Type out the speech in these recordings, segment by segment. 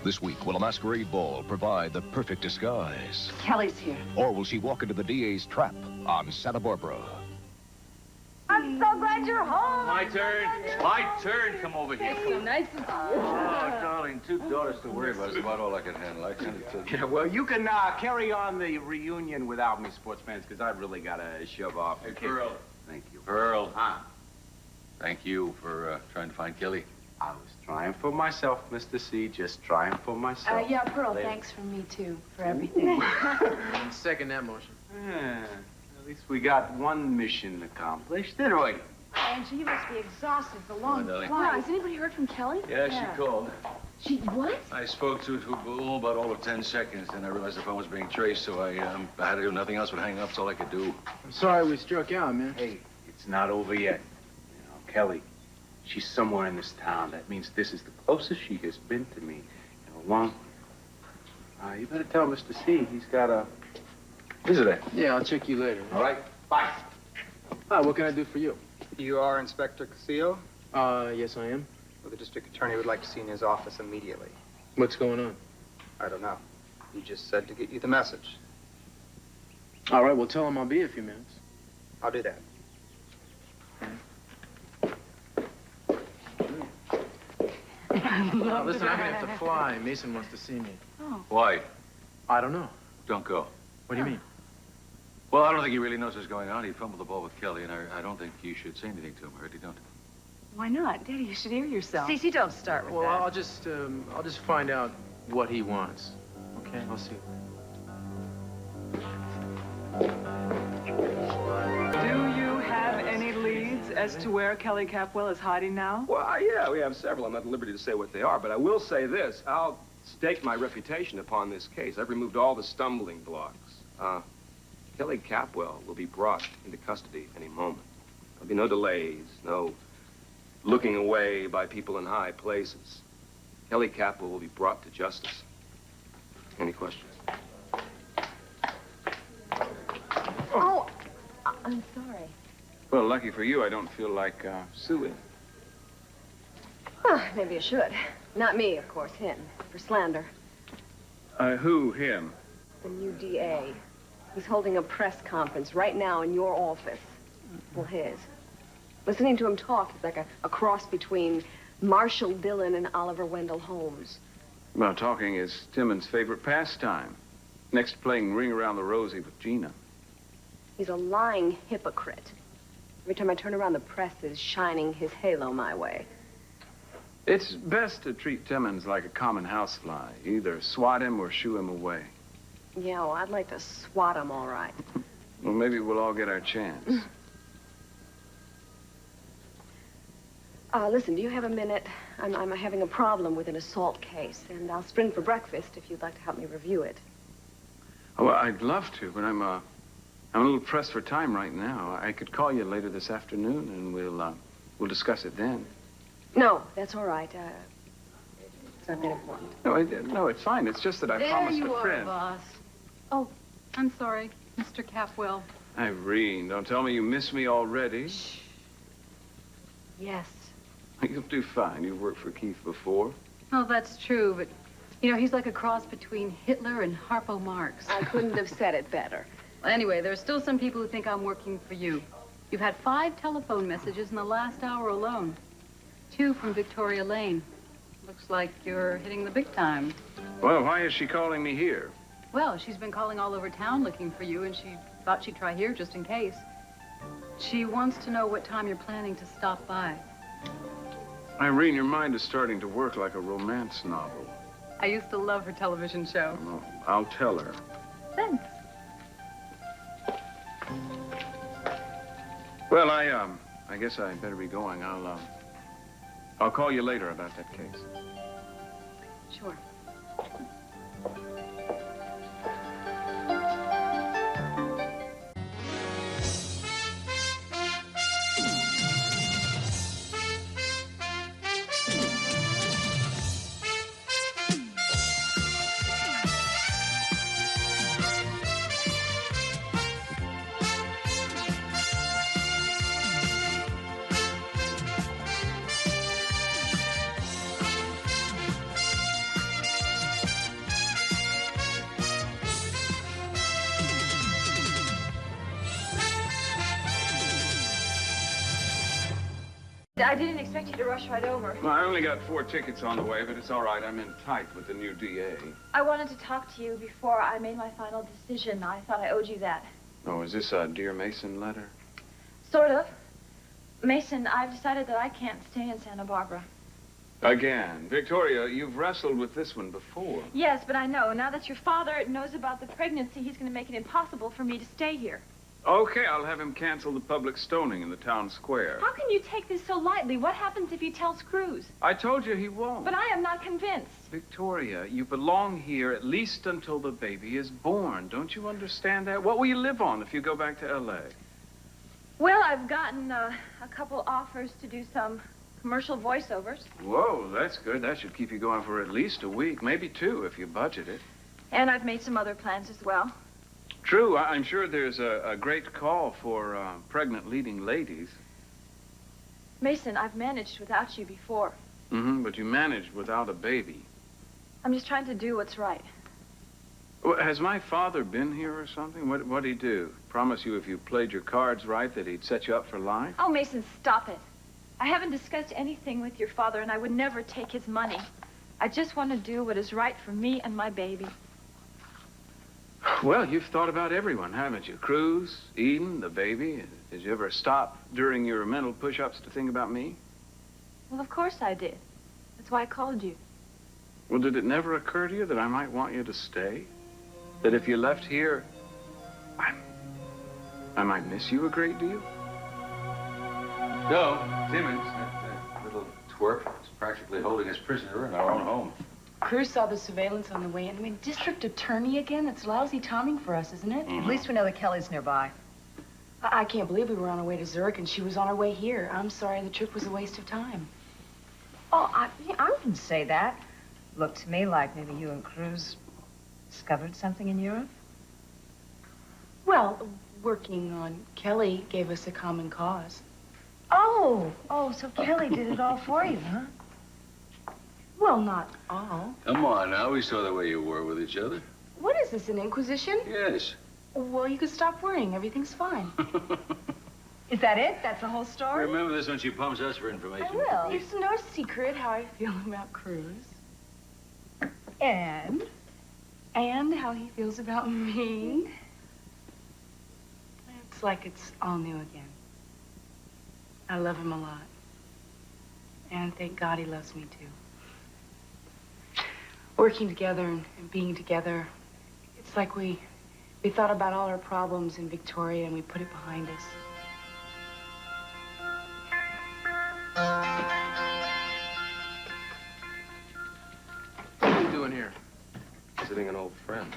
This week, will a masquerade ball provide the perfect disguise? Kelly's here. Or will she walk into the DA's trap on Santa Barbara? I'm so glad you're home. My turn. My turn. Come over here. It's so nice to see you. Oh, darling, 2 daughters to worry about is about all I can handle. I tend to... Yeah, well, you can carry on the reunion without me, sports fans, because I really got to shove off. Hey, Pearl. Thank you. Pearl. Huh? Thank you for trying to find Kelly. I was trying for myself, Mr. C. Just trying for myself. Yeah, Pearl, Later. thanks from me, too, for everything. Second that motion. Yeah, at least we got one mission accomplished, didn't we? Angie, you must be exhausted. It's a long darling. flight. Has anybody heard from Kelly? Yeah, she called. She what? I spoke to it for about all of 10 seconds, then I realized the phone was being traced, so I had to do nothing else but hang up. That's all I could do. I'm sorry we struck out, man. Hey, it's not over yet. You know, Kelly, she's somewhere in this town. That means this is the closest she has been to me in a long... you better tell Mr. C he's got a visitor. Yeah, I'll check you later. All right, bye. Hi, what can I do for you? You are Inspector Casillo? Yes, I am. Well, the district attorney would like to see you in his office immediately. What's going on? I don't know. He just said to get you the message. All right, well, tell him I'll be a few minutes. I'll do that. Listen, I'm gonna have to fly. Mason wants to see me. Why? I don't know. Don't go. What do you mean? Well, I don't think he really knows what's going on. He fumbled the ball with Kelly, and I don't think you should say anything to him. I really don't. Why not? Daddy, you should hear yourself. Cece, don't start with Well, that. I'll just find out what he wants. Okay, I'll see. Do you have any leads as to where Kelly Capwell is hiding now? Well, yeah, we have several. I'm not at liberty to say what they are, but I will say this. I'll stake my reputation upon this case. I've removed all the stumbling blocks. Kelly Capwell will be brought into custody any moment. There'll be no delays, no looking away by people in high places. Kelly Capwell will be brought to justice. Any questions? Oh, I'm sorry. Well, lucky for you, I don't feel like suing. Maybe you should. Not me, of course, him, for slander. Who, him? The new DA. He's holding a press conference right now in your office. Well, his. Listening to him talk is like a cross between Marshall Dillon and Oliver Wendell Holmes. Well, talking is Timmons' favorite pastime. Next to playing Ring Around the Rosie with Gina. He's a lying hypocrite. Every time I turn around, the press is shining his halo my way. It's best to treat Timmons like a common housefly. Either swat him or shoo him away. Yeah, well, I'd like to swat him, all right. Well, maybe we'll all get our chance. Listen, do you have a minute? I'm having a problem with an assault case, and I'll spring for breakfast if you'd like to help me review it. Oh, well, I'd love to, but I'm a little pressed for time right now. I could call you later this afternoon, and we'll discuss it then. No, that's all right. It's not that important. No, it's fine. It's just that I promised a friend. boss. Oh, I'm sorry, Mr. Capwell. Irene, don't tell me you miss me already. Shh. Yes. You'll do fine. You've worked for Keith before. Oh, that's true, but, you know, he's like a cross between Hitler and Harpo Marx. I couldn't have said it better. Well, anyway, there are still some people who think I'm working for you. You've had 5 telephone messages in the last hour alone. 2 from Victoria Lane. Looks like you're hitting the big time. Well, why is she calling me here? Well, she's been calling all over town looking for you, and she thought she'd try here just in case. She wants to know what time you're planning to stop by. Irene, your mind is starting to work like a romance novel. I used to love her television show. Well, I'll tell her. Thanks. Well, I guess I better be going. I'll call you later about that case. Sure. I didn't expect you to rush right over. Well, I only got 4 tickets on the way, but it's all right. I'm in tight with the new DA. I wanted to talk to you before I made my final decision. I thought I owed you that. Oh, is this a Dear Mason letter? Sort of. Mason, I've decided that I can't stay in Santa Barbara. Again. Victoria, you've wrestled with this one before. Yes, but I know. Now that your father knows about the pregnancy, he's going to make it impossible for me to stay here. Okay, I'll have him cancel the public stoning in the town square. How can you take this so lightly? What happens if he tells Cruz? I told you he won't. But I am not convinced. Victoria, you belong here at least until the baby is born. Don't you understand that? What will you live on if you go back to L.A.? Well, I've gotten a couple offers to do some commercial voiceovers. Whoa, that's good. That should keep you going for at least a week, maybe 2 if you budget it. And I've made some other plans as well. True, I'm sure there's a great call for pregnant leading ladies. Mason, I've managed without you before. Mm-hmm, but you managed without a baby. I'm just trying to do what's right. Well, has my father been here or something? What'd he do? Promise you if you played your cards right that he'd set you up for life? Oh, Mason, stop it. I haven't discussed anything with your father, and I would never take his money. I just want to do what is right for me and my baby. Well, you've thought about everyone, haven't you? Cruz, Eden, the baby. Did you ever stop during your mental push-ups to think about me? Well, of course I did. That's why I called you. Well, did it never occur to you that I might want you to stay? That if you left here, I might miss you a great deal? No, Timmons, that little twerp, is practically holding us prisoner in our own home. Cruz saw the surveillance on the way in. I mean, district attorney again? That's lousy timing for us, isn't it? At least we know that Kelly's nearby. I can't believe we were on our way to Zurich and she was on her way here. I'm sorry the trip was a waste of time. Oh, I wouldn't say that. Looked to me like maybe you and Cruz discovered something in Europe. Well, working on Kelly gave us a common cause. Oh, so Kelly did it all for you, huh? Well, not all. Come on now, we saw the way you were with each other. What is this, an inquisition? Yes. Well, you can stop worrying. Everything's fine. Is that it? That's the whole story? Remember this when she pumps us for information. I will. It's no secret how I feel about Cruz. And how he feels about me. It's like it's all new again. I love him a lot. And thank God he loves me too. Working together and being together, it's like we thought about all our problems in Victoria and we put it behind us. What are you doing here? Visiting an old friend.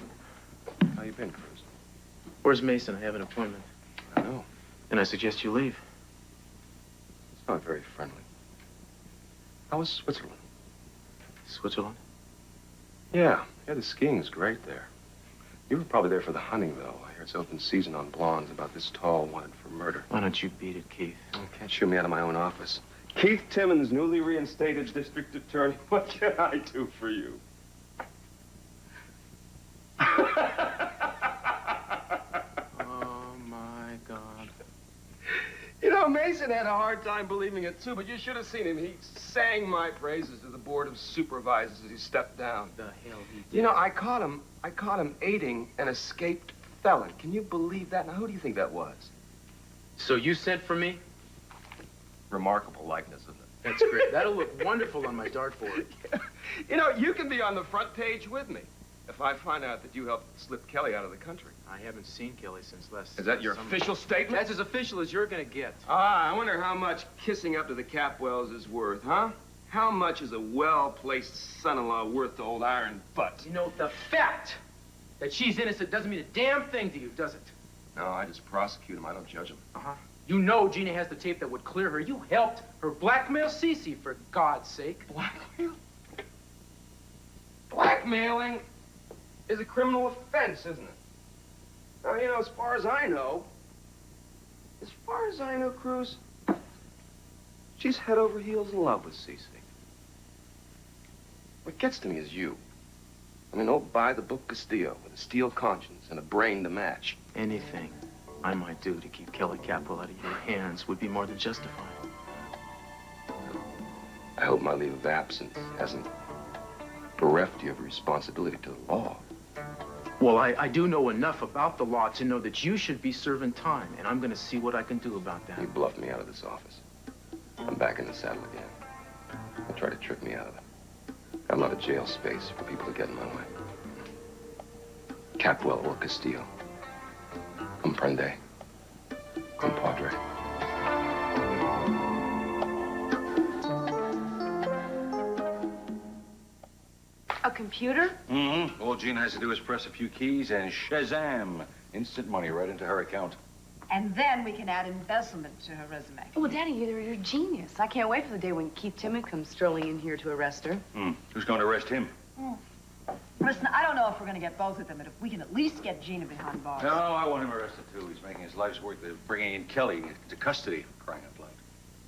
How you been, Cruz? Where's Mason? I have an appointment. I know. And I suggest you leave. It's not very friendly. How was Switzerland? Switzerland? Yeah, the skiing's great there. You were probably there for the hunting, though. I hear it's open season on blondes about this tall, wanted for murder. Why don't you beat it, Keith? You can't shoot me out of my own office. Keith Timmons, newly reinstated district attorney. What can I do for you? Oh, my God. You know, Mason had a hard time believing it, too, but you should have seen him. He sang my praises to the Board of Supervisors as he stepped down. The hell he did. You know, I caught him aiding an escaped felon. Can you believe that? Now, who do you think that was? So you sent for me? Remarkable likeness, isn't it? That's great. That'll look wonderful on my dartboard. You know, you can be on the front page with me if I find out that you helped slip Kelly out of the country. I haven't seen Kelly since last Is that your summer. official statement? That's as official as you're gonna get. Ah, I wonder how much kissing up to the Capwells is worth, huh? How much is a well-placed son-in-law worth to old Iron Butt? You know, the fact that she's innocent doesn't mean a damn thing to you, does it? No, I just prosecute him. I don't judge him. Uh-huh. You know Gina has the tape that would clear her. You helped her blackmail Cece, for God's sake. Blackmail? Blackmailing is a criminal offense, isn't it? Now, you know, as far as I know, Cruz, she's head over heels in love with Cece. What gets to me is you. I mean, old by-the-book Castillo with a steel conscience and a brain to match. Anything I might do to keep Kelly Capwell out of your hands would be more than justified. I hope my leave of absence hasn't bereft you of responsibility to the law. Well, I do know enough about the law to know that you should be serving time, and I'm going to see what I can do about that. You bluffed me out of this office. I'm back in the saddle again. You'll try to trick me out of it. Got a lot of jail space for people to get in my way. Capwell or Castillo. Comprende. Compadre. A computer? Mm-hmm. All Gina has to do is press a few keys and shazam! Instant money right into her account. And then we can add embezzlement to her resume. Well, Daddy, you're a genius. I can't wait for the day when Keith Timmon comes strolling in here to arrest her. Who's going to arrest him? Listen, I don't know if we're going to get both of them, but if we can at least get Gina behind bars. No, I want him arrested, too. He's making his life's work of bringing in Kelly to custody, crying out loud.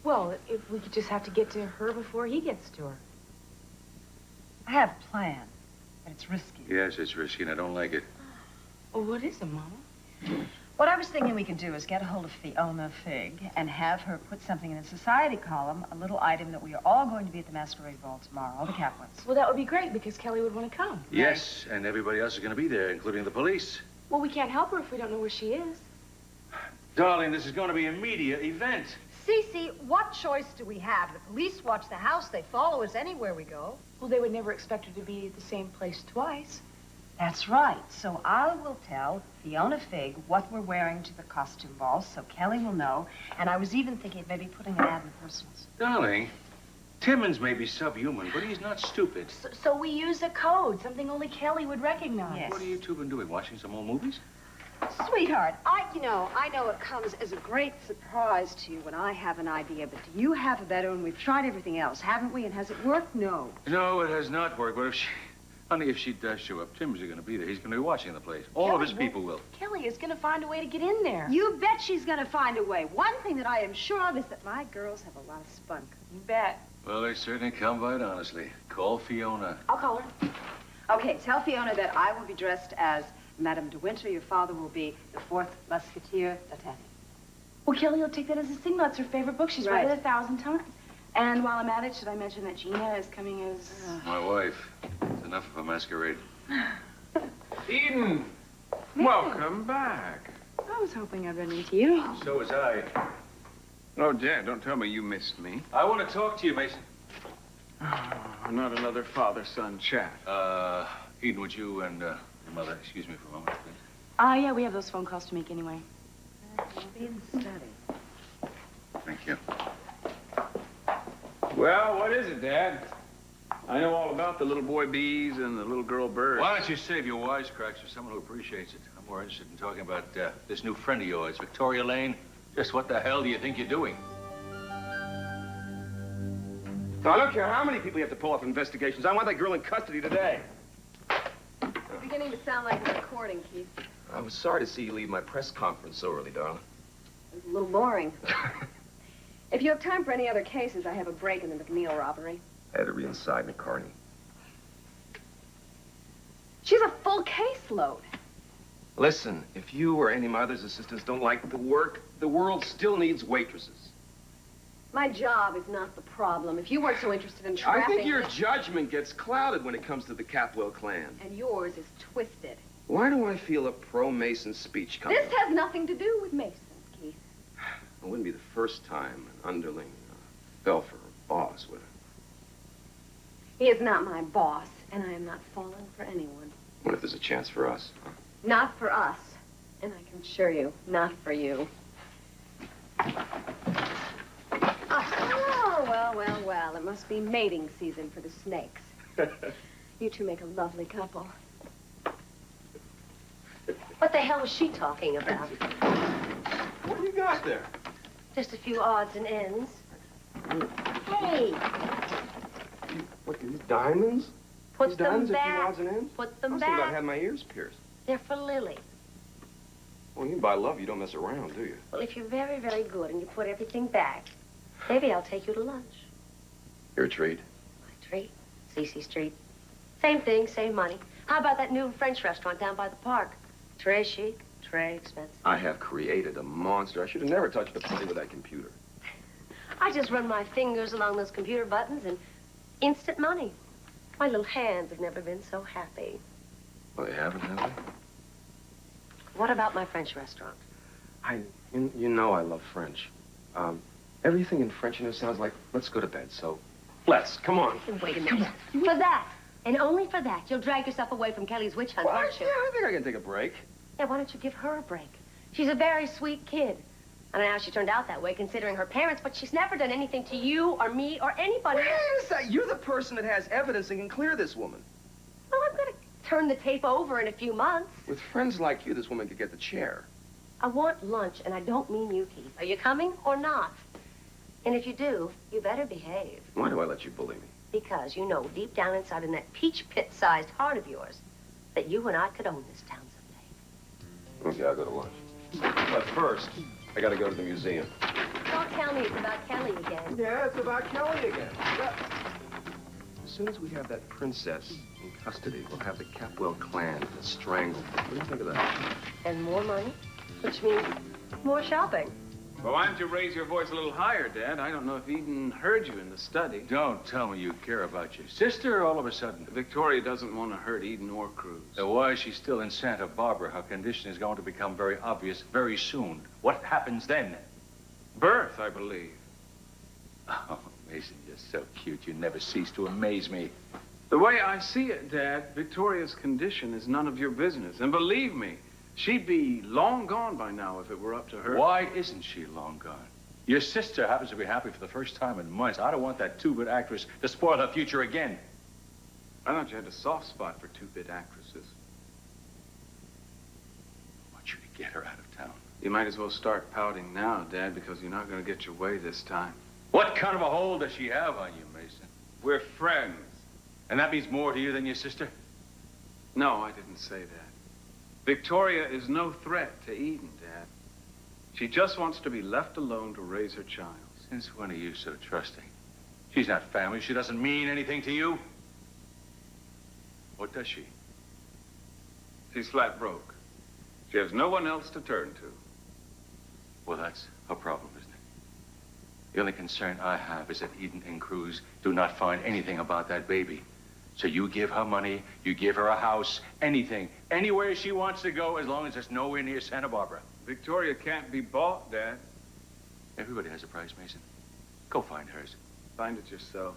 Well, if we could just have to get to her before he gets to her. I have a plan, but it's risky. Yes, it's risky, and I don't like it. Well, what is it, Mama? What I was thinking we could do is get a hold of Fiona Figg and have her put something in the society column, a little item that we are all going to be at the masquerade ball tomorrow, all the Capwells. Well, that would be great because Kelly would want to come. Yes, and everybody else is going to be there, including the police. Well, we can't help her if we don't know where she is. Darling, this is going to be a media event. Cece, what choice do we have? The police watch the house. They follow us anywhere we go. Well, they would never expect her to be at the same place twice. That's right. So I will tell Fiona Figg what we're wearing to the costume ball so Kelly will know. And I was even thinking of maybe putting an ad in the personals. Darling, Timmons may be subhuman, but he's not stupid. So we use a code, something only Kelly would recognize. Yes. What have you two been doing, watching some old movies? Sweetheart, I know it comes as a great surprise to you when I have an idea, but do you have a better one? We've tried everything else, haven't we? And has it worked? No. No, it has not worked, but if she does show up, Timmons is going to be there. He's going to be watching the place. All of his people will. Kelly is going to find a way to get in there. You bet she's going to find a way. One thing that I am sure of is that my girls have a lot of spunk. You bet. Well, they certainly come by it honestly. Call Fiona. I'll call her. Okay, tell Fiona that I will be dressed as Madame de Winter. Your father will be the fourth musketeer, D'Artagnan. Well, Kelly will take that as a signal. It's her favorite book. She's read Right. it 1,000 times. And while I'm at it, should I mention that Gina is coming as... My wife. It's enough of a masquerade. Eden! Welcome back. I was hoping I'd run into you. So was I. Oh, Dad, don't tell me you missed me. I want to talk to you, Mason. Oh, not another father-son chat. Eden, would you and your mother excuse me for a moment, please? Yeah, we have those phone calls to make anyway. We'll be in the study. Thank you. Well, what is it, Dad? I know all about the little boy bees and the little girl birds. Why don't you save your wisecracks for someone who appreciates it? I'm more interested in talking about this new friend of yours, Victoria Lane. Just what the hell do you think you're doing? I don't care how many people you have to pull off investigations. I want that girl in custody today. It's beginning to sound like a recording, Keith. I was sorry to see you leave my press conference so early, darling. It was a little boring. If you have time for any other cases, I have a break in the McNeil robbery. I had to reinside McCarney. She's a full caseload. Listen, if you or any of my other assistants don't like the work, the world still needs waitresses. My job is not the problem. If you weren't so interested in I trapping... think your judgment gets clouded when it comes to the Capwell clan. And yours is twisted. Why do I feel a pro-Mason speech coming? This has nothing to do with Mason, Keith. It wouldn't be the first time an underling fell for a boss, would it? He is not my boss, and I am not falling for anyone. What if there's a chance for us? Huh? Not for us. And I can assure you, not for you. Oh, well. It must be mating season for the snakes. You two make a lovely couple. What the hell was she talking about? What do you got there? Just a few odds and ends. Hey, What, these diamonds? put These them diamonds are few back. odds and ends? Put I them was thinking about back. having my ears pierced. They're for Lily. Well, you buy love, you don't mess around, do you? Well, if you're very, very good and you put everything back, maybe I'll take you to lunch. Your treat. My treat. Cece Street. Same thing, same money. How about that new French restaurant down by the park? Très chic, très expensive. I have created a monster. I should have never touched the play with that computer. I just run my fingers along those computer buttons and instant money. My little hands have never been so happy. Well, they haven't, have they? What about my French restaurant? You know I love French. Everything in French, sounds like, let's go to bed, so let's. Come on. Wait a minute. For that, and only for that, you'll drag yourself away from Kelly's witch hunt, won't you? Yeah, I think I can take a break. Yeah, why don't you give her a break? She's a very sweet kid. I don't know how she turned out that way, considering her parents, but she's never done anything to you or me or anybody. Wait a second. You're the person that has evidence and can clear this woman. Well, I'm going to turn the tape over in a few months. With friends like you, this woman could get the chair. I want lunch, and I don't mean you, Keith. Are you coming or not? And if you do, you better behave. Why do I let you bully me? Because you know deep down inside in that peach pit-sized heart of yours that you and I could own this town someday. Okay, I'll go to lunch. But first, I gotta go to the museum. Don't tell me it's about Kelly again. Yeah, it's about Kelly again. As soon as we have that princess in custody, we'll have the Capwell clan strangled. What do you think of that? And more money, which means more shopping. Well, why don't you raise your voice a little higher, Dad? I don't know if Eden heard you in the study. Don't tell me you care about your sister all of a sudden. Victoria doesn't want to hurt Eden or Cruz. So why is she still in Santa Barbara? Her condition is going to become very obvious very soon. What happens then? Birth, I believe. Oh, Mason, you're so cute. You never cease to amaze me. The way I see it, Dad, Victoria's condition is none of your business. And believe me, she'd be long gone by now if it were up to her. Why isn't she long gone? Your sister happens to be happy for the first time in months. I don't want that two-bit actress to spoil her future again. I thought you had a soft spot for two-bit actresses. I want you to get her out of town. You might as well start pouting now, Dad, because you're not going to get your way this time. What kind of a hold does she have on you, Mason? We're friends. And that means more to you than your sister? No, I didn't say that. Victoria is no threat to Eden, Dad. She just wants to be left alone to raise her child. Since when are you so trusting? She's not family. She doesn't mean anything to you. What does she? She's flat broke. She has no one else to turn to. Well, that's a problem, isn't it? The only concern I have is that Eden and Cruz do not find anything about that baby. So you give her money, you give her a house, anything, anywhere she wants to go, as long as it's nowhere near Santa Barbara. Victoria can't be bought, Dad. Everybody has a price, Mason. Go find hers. Find it yourself.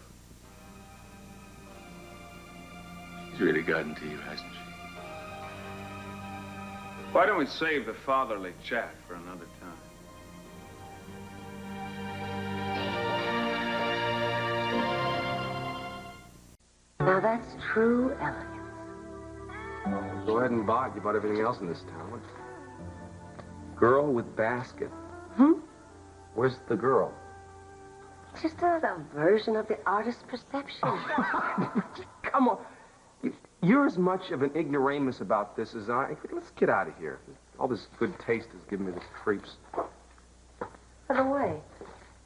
She's really gotten to you, hasn't she? Why don't we save the fatherly chat for another time? Now that's true elegance. Go ahead and buy it. You bought everything else in this town. Girl with basket. Where's the girl? Just a version of the artist's perception. Come on. You're as much of an ignoramus about this as I. Let's get out of here. All this good taste is giving me the creeps. By the way,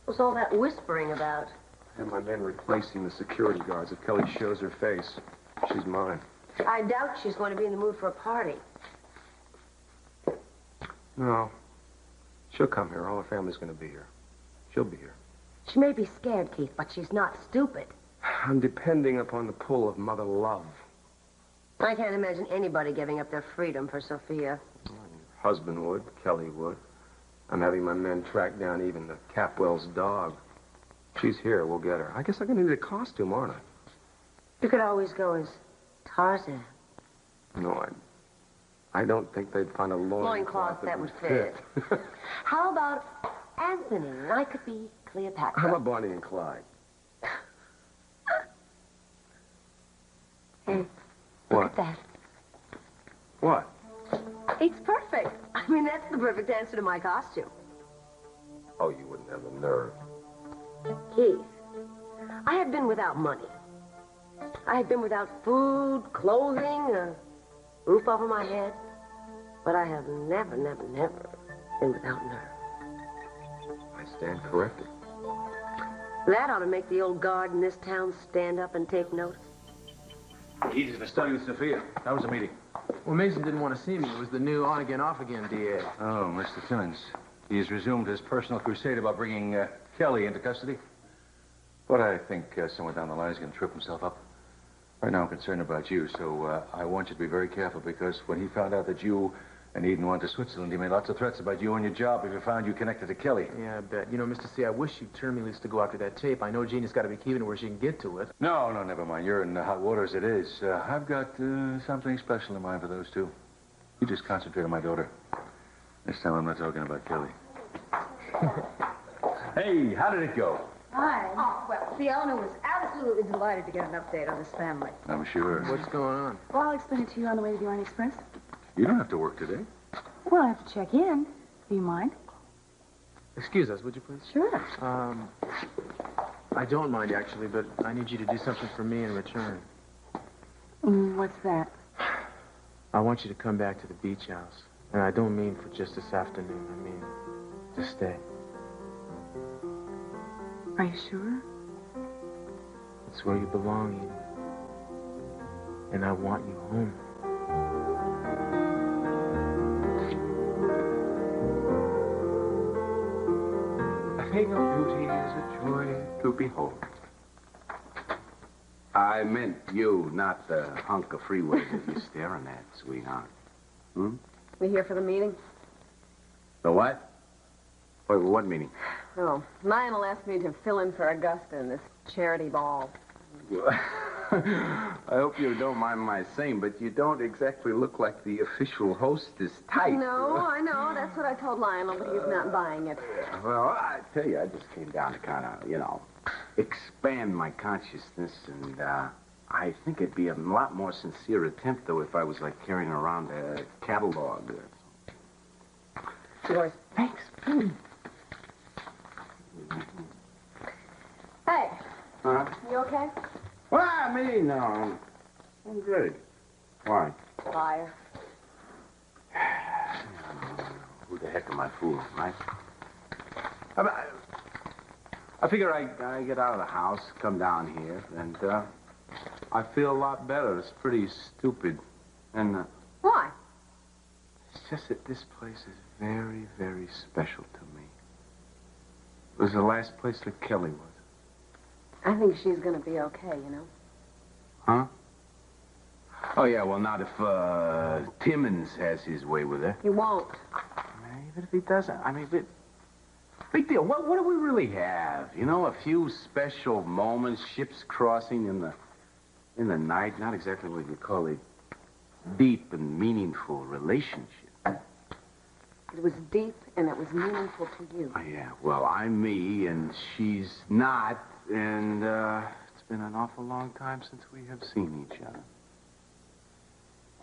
what's all that whispering about? And my men replacing the security guards. If Kelly shows her face, she's mine. I doubt she's going to be in the mood for a party. No. She'll come here. All her family's going to be here. She'll be here. She may be scared, Keith, but she's not stupid. I'm depending upon the pull of mother love. I can't imagine anybody giving up their freedom for Sophia. Your husband would. Kelly would. I'm having my men track down even the Capwell's dog. She's here. We'll get her. I guess I'm going to need a costume, aren't I? You could always go as Tarzan. No, I don't think they'd find a Loincloth that would fit. How about Anthony? I could be Cleopatra. How about Bonnie and Clyde? Hey, What? look at that. What? It's perfect. I mean, that's the perfect answer to my costume. Oh, you wouldn't have the nerve. Keith, I have been without money. I have been without food, clothing, a roof over my head. But I have never, never, never been without nerve. I stand corrected. That ought to make the old guard in this town stand up and take notice. He's in the study with Sophia. That was a meeting. Well, Mason didn't want to see me. It was the new on-again, off-again DA. Oh, Mr. Timmons. He's resumed his personal crusade about bringing Kelly into custody. But I think somewhere down the line he's going to trip himself up. Right now I'm concerned about you, so I want you to be very careful because when he found out that you and Eden went to Switzerland, he made lots of threats about you and your job if he found you connected to Kelly. Yeah, I bet. You know, Mr. C, I wish you'd turn me loose to go after that tape. I know Jeannie's got to be keeping it where she can get to it. No, never mind. You're in hot water as it is. I've got something special in mind for those two. You just concentrate on my daughter. This time I'm not talking about Kelly. Hey, how did it go? Hi. Oh, well, Fiona was absolutely delighted to get an update on this family. I'm sure. What's going on? Well, I'll explain it to you on the way to the Orient Express. You don't have to work today. Well, I have to check in. Do you mind? Excuse us, would you please? Sure. I don't mind, actually, but I need you to do something for me in return. What's that? I want you to come back to the beach house. And I don't mean for just this afternoon. I mean to stay. Are you sure? It's where you belong, Eden. And I want you home. A thing of beauty is a joy to behold. I meant you, not the hunk of freeway that you're staring at, sweetheart. Hmm? We here for the meeting? The what? Wait, what meeting? Oh, Lionel asked me to fill in for Augusta in this charity ball. I hope you don't mind my saying, but you don't exactly look like the official hostess type. No, I know. That's what I told Lionel, but he's not buying it. Well, I tell you, I just came down to kind of, expand my consciousness, and I think it'd be a lot more sincere attempt, though, if I was, like, carrying around a catalog. Yours. Thanks. Hey. Huh? You okay? Well, me? No, I'm great. Why? Liar. Who the heck am I fooling, right? I figure I get out of the house, come down here, and I feel a lot better. It's pretty stupid. And Why? it's just that this place is very, very special to me. It was the last place that Kelly was. I think she's gonna be okay, you know. Huh? Oh, yeah, well, not if Timmons has his way with her. He won't. Even if he doesn't, I mean, big deal. What do we really have? You know, a few special moments, ships crossing in the night. Not exactly what you call a deep and meaningful relationship. It was deep and it was meaningful to you. Oh, yeah, well, I'm me and she's not, and it's been an awful long time since we have seen each other.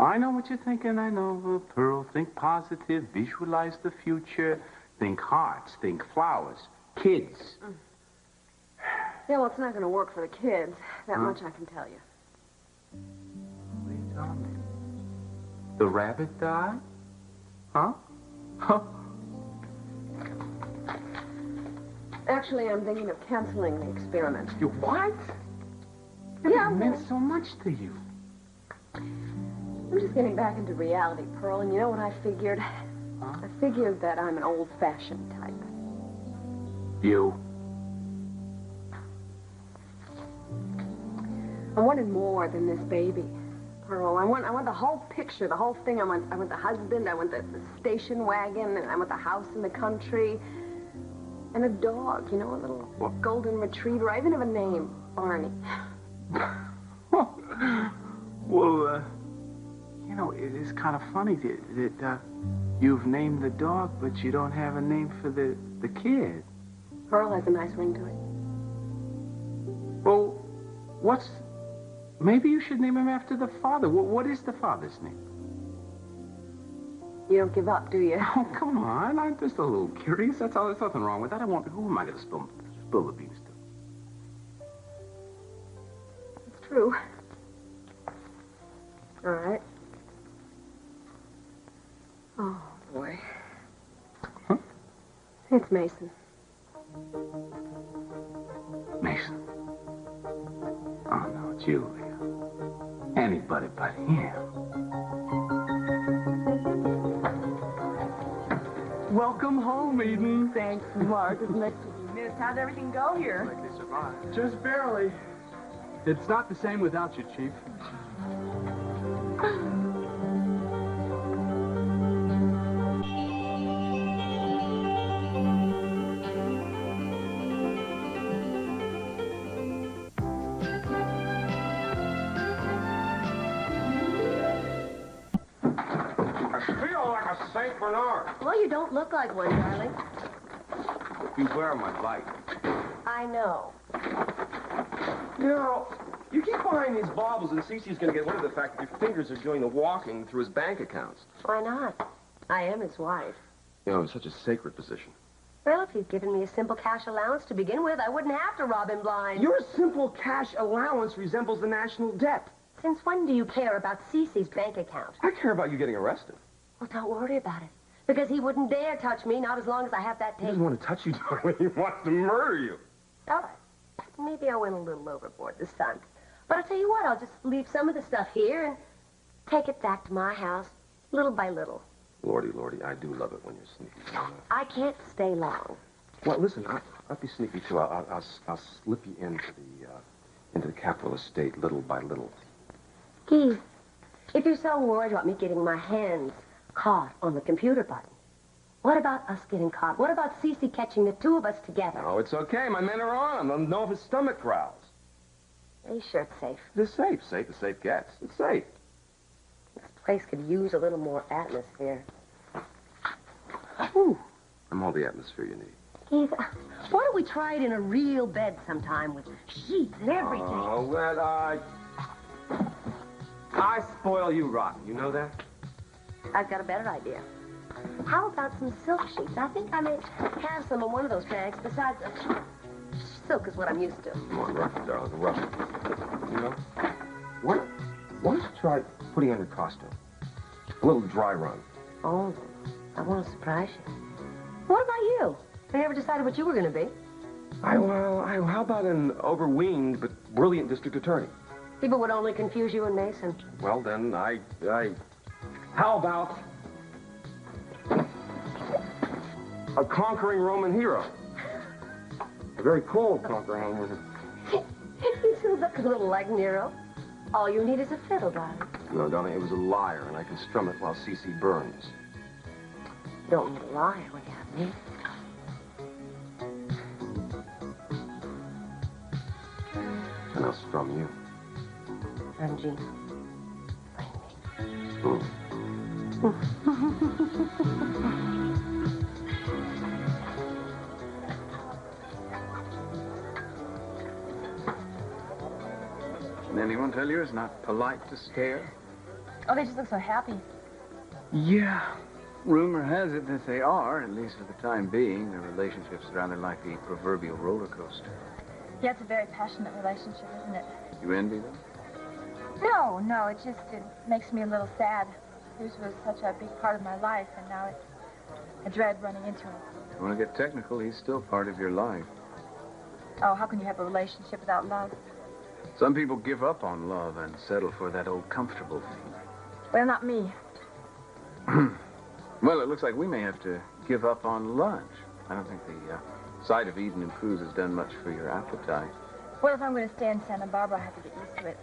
I know what you're thinking, I know, Pearl. Think positive, visualize the future, think hearts, think flowers, kids. Yeah, well, it's not gonna work for the kids. That much I can tell you. What are you telling me? The rabbit died? Huh? Huh? Actually, I'm thinking of canceling the experiment. You what? Yeah, it meant so much to you. I'm just getting back into reality, Pearl, and you know what I figured? Huh? I figured that I'm an old-fashioned type. You? I wanted more than this baby, Pearl. I want the whole picture, the whole thing. I want the husband, I want the station wagon, and I want the house in the country, and a dog, you know, a little golden retriever. I even have a name, Barney. Well, you know, it is kind of funny that you've named the dog, but you don't have a name for the kid. Pearl has a nice ring to it. Well, maybe you should name him after the father. What is the father's name? You don't give up, do you? Oh, come on. I'm just a little curious. That's all. There's nothing wrong with that. Who am I going to spill the beans to? It's true. All right. Oh, boy. Huh? It's Mason. Mason. Oh, no, Julia. Anybody but him. Welcome home, Eden. Thanks, Mark. It's nice to be missed. Ernest, how'd everything go here? Like they survived. Just barely. It's not the same without you, Chief. St. Bernard. Well, you don't look like one, darling. Beware my light. I know. You know, you keep buying these baubles and Cece's going to get rid of the fact that your fingers are doing the walking through his bank accounts. Why not? I am his wife. You know, it's such a sacred position. Well, if he'd given me a simple cash allowance to begin with, I wouldn't have to rob him blind. Your simple cash allowance resembles the national debt. Since when do you care about Cece's bank account? I care about you getting arrested. Well, don't worry about it. Because he wouldn't dare touch me, not as long as I have that He tape. doesn't want to touch you, darling. He wants to murder you. All right. Maybe I went a little overboard this time. But I'll tell you what, I'll just leave some of the stuff here and take it back to my house, little by little. Lordy, Lordy, I do love it when you're sneaky. I can't stay long. Well, listen, I'll be sneaky, too. I'll slip you into the Capwell estate little by little. Keith, if you're so worried about me getting my hands caught on the computer button, what about us getting caught? What about Cece catching the two of us together? Oh, it's okay. My men are on him. They'll know if his stomach growls. Are you sure it's safe? It's safe. Safe as safe gets. It's safe. This place could use a little more atmosphere. Ooh. I'm all the atmosphere you need. Keith, why don't we try it in a real bed sometime with sheets and everything? Oh, well, I spoil you rotten. You know that? I've got a better idea. How about some silk sheets? I think I may have some in one of those bags. Besides, silk is what I'm used to. Come on, rough it, darling. Rough it. You know? Why don't you try putting on your costume? A little dry run. Oh, I want to surprise you. What about you? Have you ever decided what you were going to be? How about an overweened but brilliant district attorney? People would only confuse you and Mason. Well, then, how about a conquering Roman hero? A very cold conquering Roman hero. You do look a little like Nero. All you need is a fiddle, darling. No, darling, it was a lyre, and I can strum it while Cece burns. You don't need a lyre when you have me. And I'll strum you. I'm Jean. Did anyone tell you it's not polite to stare? Oh, they just look so happy. Yeah. Rumor has it that they are, at least for the time being. Their relationship's rather like the proverbial roller coaster. Yeah, it's a very passionate relationship, isn't it? You envy them? No, it makes me a little sad. His was such a big part of my life, and now I dread running into him. If you want to get technical, he's still part of your life. Oh, how can you have a relationship without love? Some people give up on love and settle for that old comfortable thing. Well, not me. Well, it looks like we may have to give up on lunch. I don't think the sight of Eden and Cruz has done much for your appetite. Well, if I'm going to stay in Santa Barbara, I have to get used to it.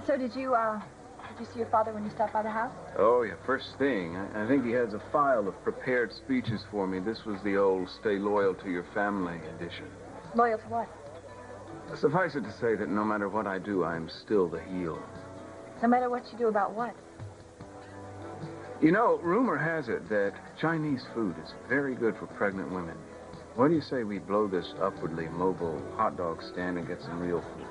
So did you see your father when you stopped by the house? Oh, yeah, first thing. I think he has a file of prepared speeches for me. This was the old Stay Loyal to Your Family edition. Loyal to what? Suffice it to say that no matter what I do, I'm still the heel. No matter what you do about what? You know, rumor has it that Chinese food is very good for pregnant women. What do you say we blow this upwardly mobile hot dog stand and get some real food?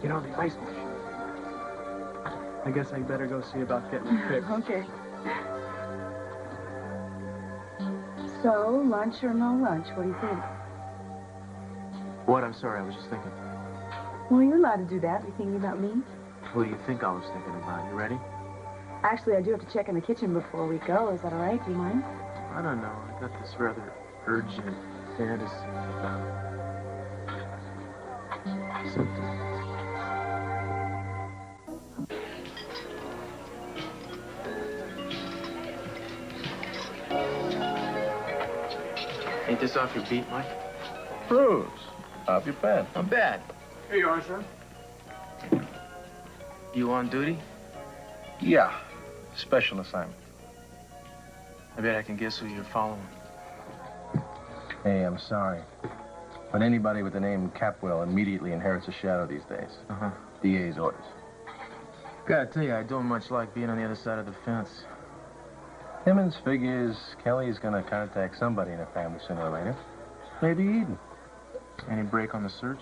Get on the ice machine. I guess I better go see about getting it fixed. Okay. So, lunch or no lunch? What do you think? What? I'm sorry, I was just thinking. Well, you're allowed to do that. You thinking about me? Who do you think I was thinking about? You ready? Actually, I do have to check in the kitchen before we go. Is that all right? Do you mind? I don't know. I got this rather urgent fantasy about something. Ain't this off your beat, Mike? Cruz, how've you been? Not bad. Here you are, sir. You on duty? Yeah, special assignment. I bet I can guess who you're following. Hey, I'm sorry, but anybody with the name Capwell immediately inherits a shadow these days. Uh-huh. DA's orders. Gotta tell you, I don't much like being on the other side of the fence. Timmons figures Kelly's gonna contact somebody in her family sooner or later. Maybe Eden. Any break on the search?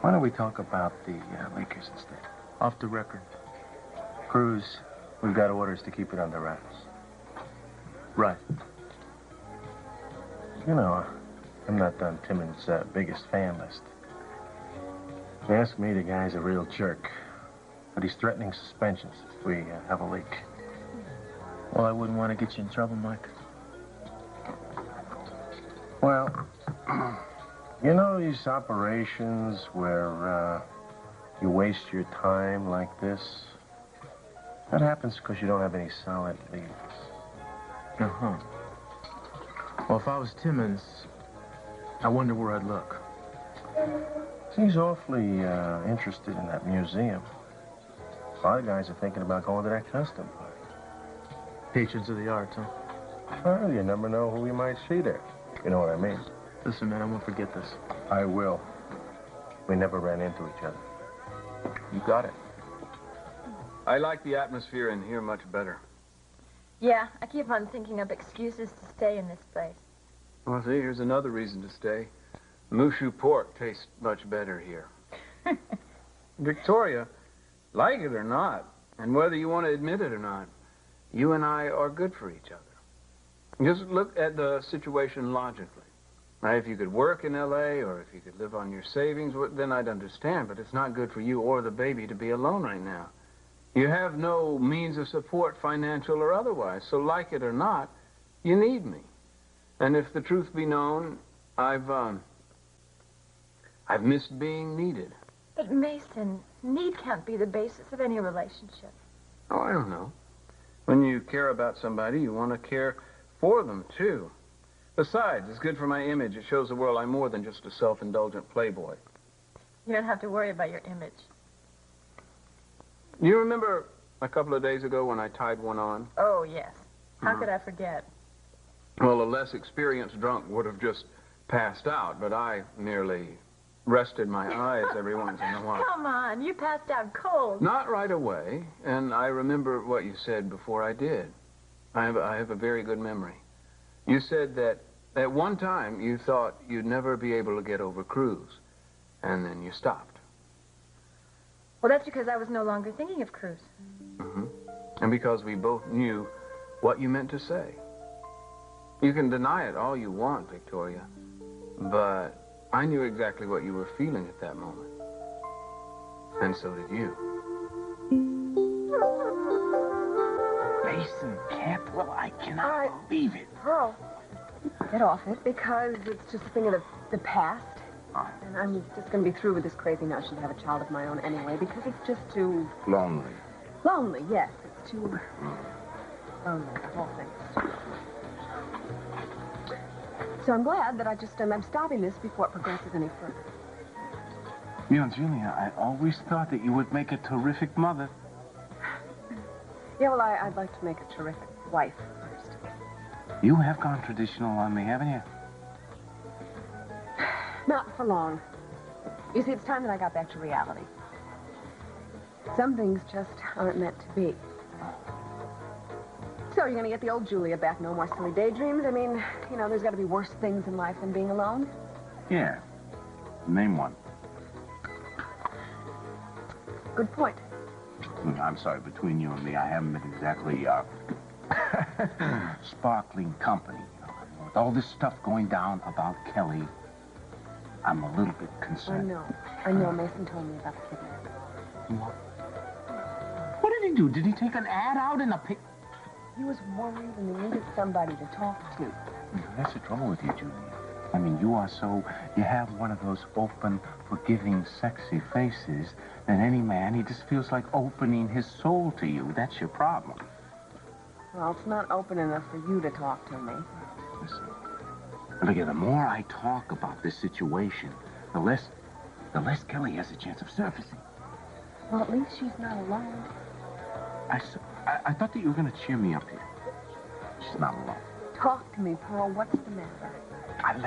Why don't we talk about the Lakers instead? Off the record. Cruz, we've got orders to keep it under wraps. Right. You know, I'm not on Timmons' biggest fan list. If you ask me, the guy's a real jerk. But he's threatening suspensions if we have a leak. Well, I wouldn't want to get you in trouble, Mike. Well, you know these operations where you waste your time like this? That happens because you don't have any solid leads. Uh-huh. Well, if I was Timmons, I wonder where I'd look. He's awfully interested in that museum. A lot of guys are thinking about going to that custom party. Patrons of the arts, huh? Well, you never know who you might see there. You know what I mean? Listen, man, I won't forget this. I will. We never ran into each other. You got it. I like the atmosphere in here much better. Yeah, I keep on thinking of excuses to stay in this place. Well, see, here's another reason to stay. Mushu pork tastes much better here. Victoria, like it or not, and whether you want to admit it or not, you and I are good for each other. Just look at the situation logically. Now, if you could work in L.A. or if you could live on your savings, well, then I'd understand, but it's not good for you or the baby to be alone right now. You have no means of support, financial or otherwise, so like it or not, you need me. And if the truth be known, I've missed being needed. But Mason, need can't be the basis of any relationship. Oh, I don't know. When you care about somebody, you want to care for them, too. Besides, it's good for my image. It shows the world I'm more than just a self-indulgent playboy. You don't have to worry about your image. You remember a couple of days ago when I tied one on? Oh, yes. How could I forget? Well, a less experienced drunk would have just passed out, but I merely rested my eyes every once in a while. Come on, you passed out cold. Not right away, and I remember what you said before I did. I have a very good memory. You said that at one time you thought you'd never be able to get over Cruz, and then you stopped. Well, that's because I was no longer thinking of Cruz. Mm-hmm. And because we both knew what you meant to say. You can deny it all you want, Victoria, but I knew exactly what you were feeling at that moment. And so did you. Mason Capwell, I cannot believe it. Pearl, get off it, because it's just a thing of the past. And I'm just going to be through with this crazy notion to have a child of my own anyway, because it's just too... Lonely. Lonely, yes. It's too... lonely, the whole thing. So I'm glad that I'm stopping this before it progresses any further. You know, Julia, I always thought that you would make a terrific mother. Yeah, well, I'd like to make a terrific wife first. You have gone traditional on me, haven't you? Not for long. You see, it's time that I got back to reality. Some things just aren't meant to be. So, you're gonna get the old Julia back, no more silly daydreams? I mean, you know, there's gotta be worse things in life than being alone. Yeah. Name one. Good point. I'm sorry, between you and me, I haven't been exactly, sparkling company. You know, with all this stuff going down about Kelly, I'm a little bit concerned. I know. Mason told me about the kidnapping. What did he do? Did he take an ad out in a pic? He was worried and he needed somebody to talk to. That's the trouble with you, Julia. I mean, you have one of those open, forgiving, sexy faces that any man, he just feels like opening his soul to you. That's your problem. Well, it's not open enough for you to talk to me. Listen, Look here, the more I talk about this situation, the less Kelly has a chance of surfacing. Well, at least she's not alone. I thought that you were going to cheer me up here. She's not alone. Talk to me, Pearl. What's the matter? I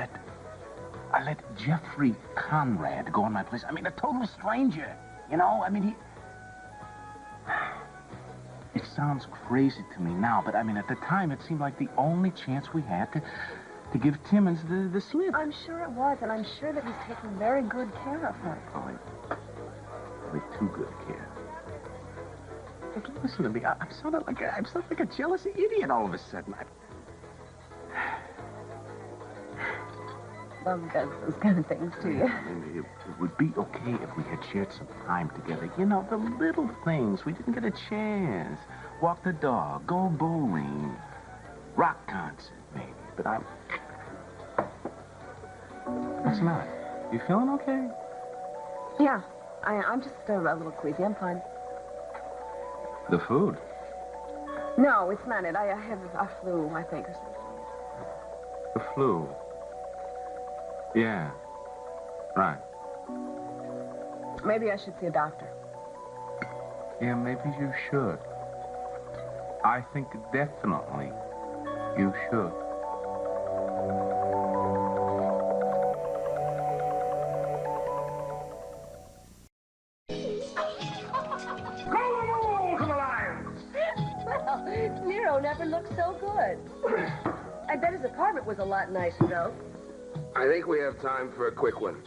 let Jeffrey Conrad go on my place. I mean, a total stranger. You know, I mean, It sounds crazy to me now, but I mean, at the time, it seemed like the only chance we had to give Timmons the slip. I'm sure it was, and I'm sure that he's taking very good care of her. Probably too good care. Look, listen to me. I'm sounding like a jealous idiot all of a sudden. Love does those kind of things to you. I mean, it would be okay if we had shared some time together. You know, the little things. We didn't get a chance. Walk the dog, go bowling, rock concert, maybe. But What's not? You feeling okay? Yeah, I'm just a little queasy. I'm fine. The food? No, it's not it. I have a flu, I think, or something. The flu? Yeah. Right. Maybe I should see a doctor. Yeah, maybe you should. I think definitely you should. Well, Nero never looked so good. I bet his apartment was a lot nicer, though. I think we have time for a quick one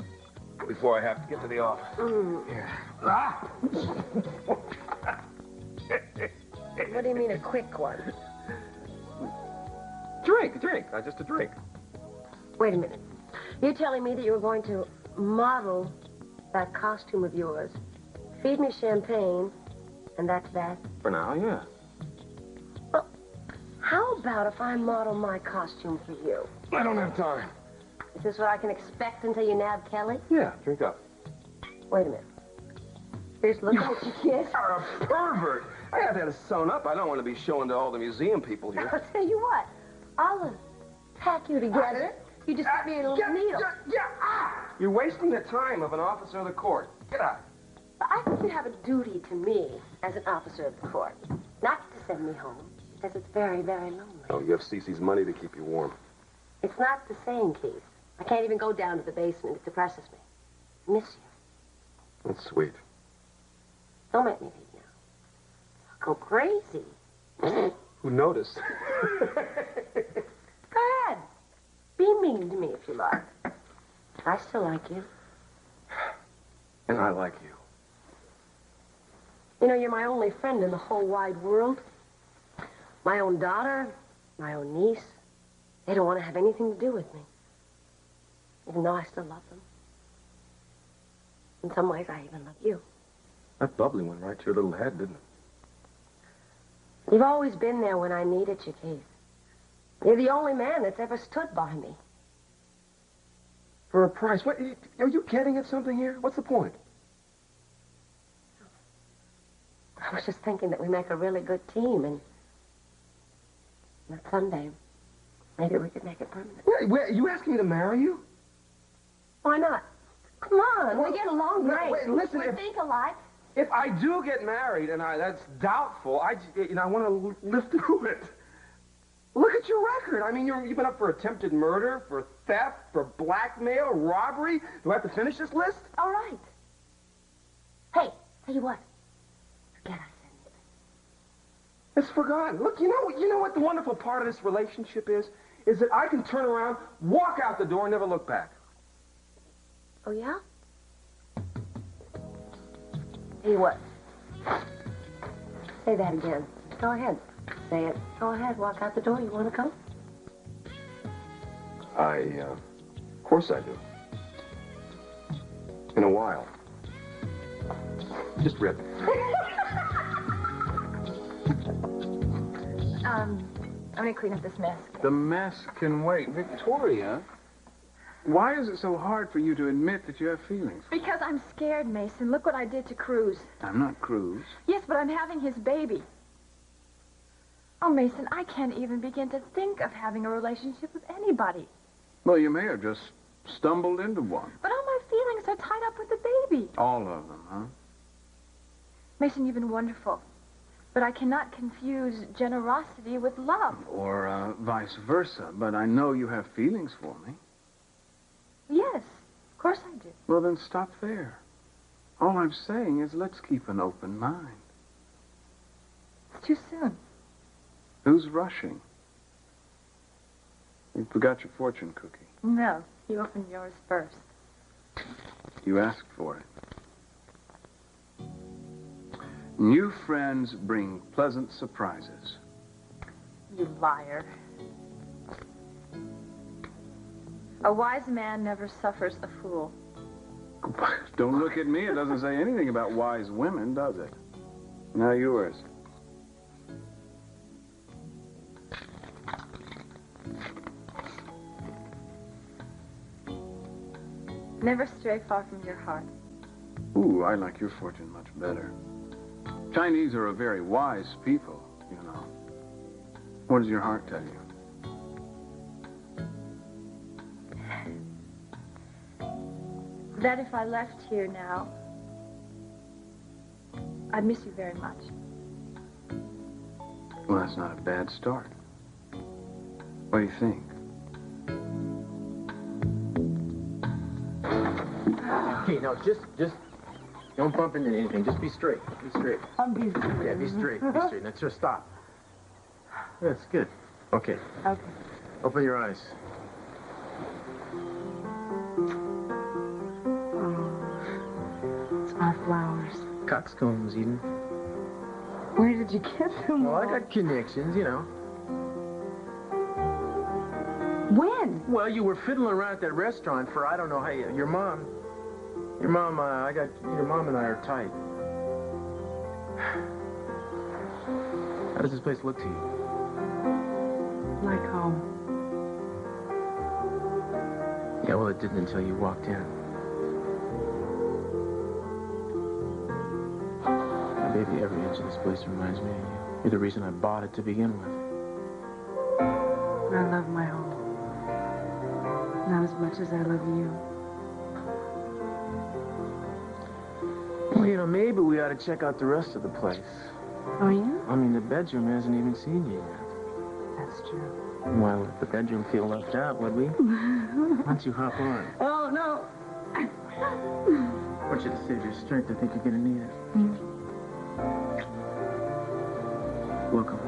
before I have to get to the office. Yeah. Ah! What do you mean, a quick one? Drink. Just a drink. Wait a minute. You're telling me that you were going to model that costume of yours, feed me champagne, and that's that? For now, yeah. Well, how about if I model my costume for you? I don't have time. Is this what I can expect until you nab Kelly? Yeah, drink up. Wait a minute. Here's looking at you, kid. You're a pervert. I have to have it sewn up. I don't want to be showing to all the museum people here. I'll tell you what. I'll pack you together. You just give me a little needle. You're wasting the time of an officer of the court. Get out. But I think you have a duty to me as an officer of the court. Not to send me home, because it's very, very lonely. Oh, you have Cece's money to keep you warm. It's not the same, Keith. I can't even go down to the basement. It depresses me. I miss you. That's sweet. Don't make me leave now. I'll go crazy. Who noticed? Go ahead. Be mean to me if you like. I still like you. And I like you. You know, you're my only friend in the whole wide world. My own daughter, my own niece. They don't want to have anything to do with me. Even though I still love them. In some ways, I even love you. That bubbly went right to your little head, didn't it? You've always been there when I needed you, Keith. You're the only man that's ever stood by me. For a price. What? Are you getting at something here? What's the point? I was just thinking that we make a really good team, and that someday, maybe we could make it permanent. Wait, you asking me to marry you? Why not? Come on, we get along great. Wait, listen, we think alike. If I do get married, and that's doubtful, I want to live through it. Look at your record. I mean, you've been up for attempted murder, for theft, for blackmail, robbery. Do I have to finish this list? All right. Hey, tell you what. Forget I said anything. It's forgotten. Look, you know what the wonderful part of this relationship is? Is that I can turn around, walk out the door, and never look back. Oh, yeah? Tell you what. Say that again. Go ahead. Say it. Go ahead. Walk out the door. You want to go? Of course I do. In a while. Just rip. I'm gonna clean up this mess. The mess can wait. Victoria, why is it so hard for you to admit that you have feelings? Because I'm scared, Mason. Look what I did to Cruz. I'm not Cruz. Yes, but I'm having his baby. Oh, Mason, I can't even begin to think of having a relationship with anybody. Well, you may have just stumbled into one. But all my feelings are tied up with the baby. All of them, huh? Mason, you've been wonderful. But I cannot confuse generosity with love. Or vice versa. But I know you have feelings for me. Yes, of course I do. Well, then stop there. All I'm saying is let's keep an open mind. It's too soon. Who's rushing? You forgot your fortune cookie. No, you opened yours first. You asked for it. New friends bring pleasant surprises. You liar. A wise man never suffers a fool. Don't look at me. It doesn't say anything about wise women, does it? Now yours. Never stray far from your heart. Ooh, I like your fortune much better. Chinese are a very wise people, you know. What does your heart tell you? That if I left here now, I'd miss you very much. Well, that's not a bad start. What do you think? Okay, no, just don't bump into anything. Just be straight. Be straight. I'm being straight. Yeah, be straight. Be straight. That's just stop. That's good. Okay. Okay. Open your eyes. It's my flowers. Coxcombs, Eden. Where did you get them? Well, I got connections, you know. When? Well, you were fiddling around at that restaurant for I don't know how your mom, I got your mom and I are tight. How does this place look to you? Like home. Yeah, well, it didn't until you walked in. Baby, every inch of this place reminds me of you. You're the reason I bought it to begin with. I love my home. Not as much as I love you. Well, you know, maybe we ought to check out the rest of the place. Oh, yeah? I mean, the bedroom hasn't even seen you yet. That's true. Why would the bedroom feel left out, would we? Why don't you hop on? Oh, no. I want you to save your strength. I think you're going to need it. Welcome.